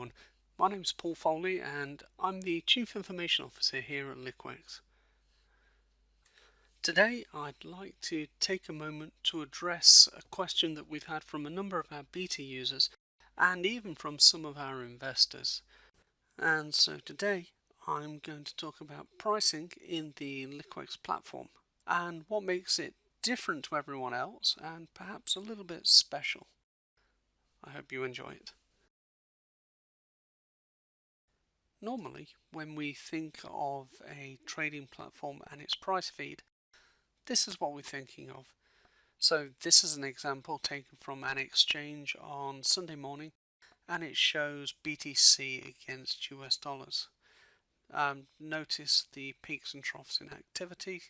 everyone. My name is Paul Foley and I'm the Chief Information Officer here at Liquex. Today I'd like to take a moment to address a question that we've had from a number of our beta users and even from some of our investors. And so today I'm going to talk about pricing in the Liquex platform and what makes it different to everyone else and perhaps a little bit special. I hope you enjoy it. Normally, when we think of a trading platform and its price feed, this is what we're thinking of. So this is an example taken from an exchange on Sunday morning, and it shows BTC against US dollars. Notice the peaks and troughs in activity,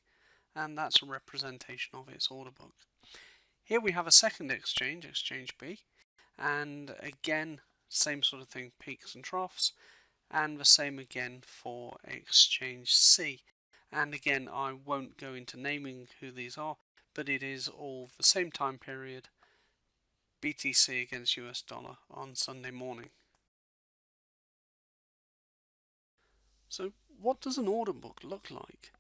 and that's a representation of its order book. Here we have a second exchange, exchange B, and again, same sort of thing, peaks and troughs, and the same again for exchange C. And again, I won't go into naming who these are, but it is all the same time period, BTC against US dollar on Sunday morning. So what does an order book look like?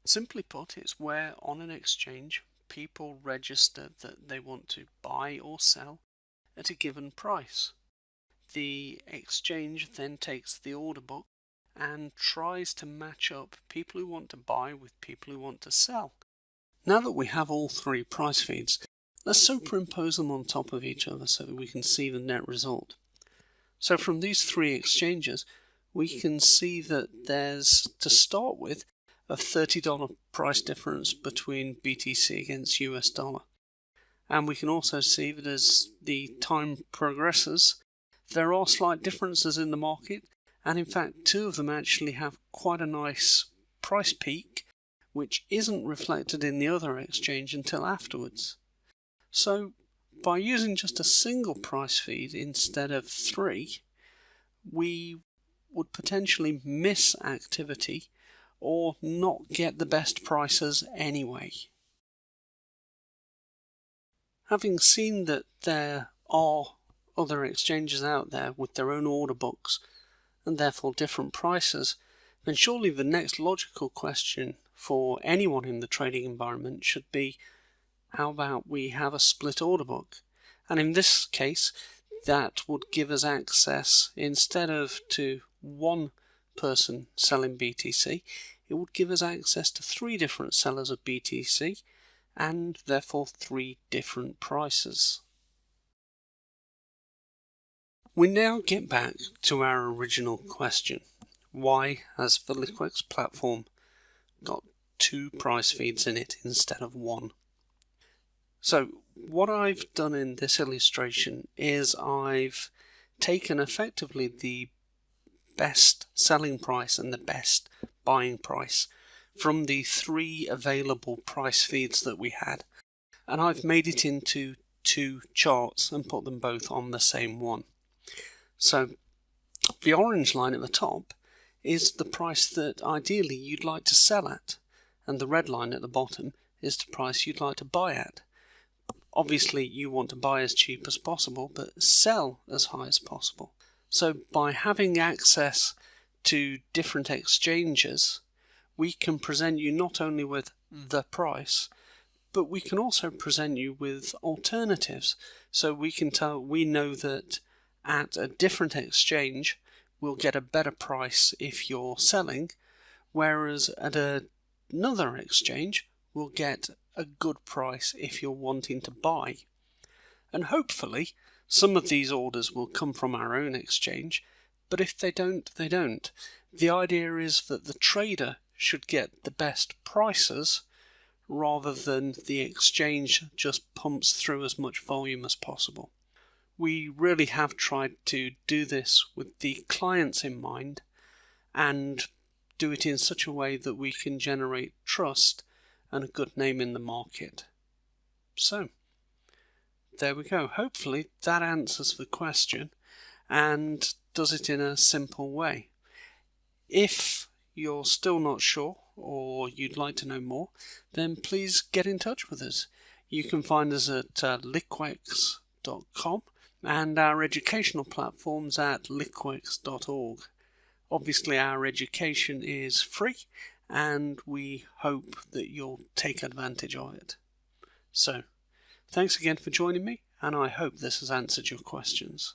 Simply put, it's where on an exchange people register that they want to buy or sell at a given price. The exchange then takes the order book and tries to match up people who want to buy with people who want to sell. Now that we have all three price feeds, let's superimpose them on top of each other so that we can see the net result. So from these three exchanges, we can see that there's, to start with, a $30 price difference between BTC against US dollar. And we can also see that as the time progresses, there are slight differences in the market, and in fact two of them actually have quite a nice price peak, which isn't reflected in the other exchange until afterwards. So by using just a single price feed instead of three, we would potentially miss activity or not get the best prices anyway. Having seen that there are other exchanges out there with their own order books and therefore different prices, then surely the next logical question for anyone in the trading environment should be, how about we have a split order book? And in this case, that would give us access, instead of to one person selling BTC, it would give us access to three different sellers of BTC and therefore three different prices. We now get back to our original question. Why has the Liquex platform got two price feeds in it instead of one? So what I've done in this illustration is I've taken effectively the best selling price and the best buying price from the three available price feeds that we had, and I've made it into two charts and put them both on the same one. So the orange line at the top is the price that ideally you'd like to sell at, and the red line at the bottom is the price you'd like to buy at. Obviously you want to buy as cheap as possible, but sell as high as possible. So by having access to different exchanges, we can present you not only with the price, but we can also present you with alternatives. So we know that at a different exchange we'll get a better price if you're selling, whereas at another exchange we'll get a good price if you're wanting to buy. And hopefully some of these orders will come from our own exchange, but if they don't, they don't. The idea is that the trader should get the best prices rather than the exchange just pumps through as much volume as possible. We really have tried to do this with the clients in mind and do it in such a way that we can generate trust and a good name in the market. So there we go. Hopefully that answers the question and does it in a simple way. If you're still not sure or you'd like to know more, then please get in touch with us. You can find us at liquex.com and our educational platforms at liquex.org. Obviously, our education is free, and we hope that you'll take advantage of it. So, thanks again for joining me, and I hope this has answered your questions.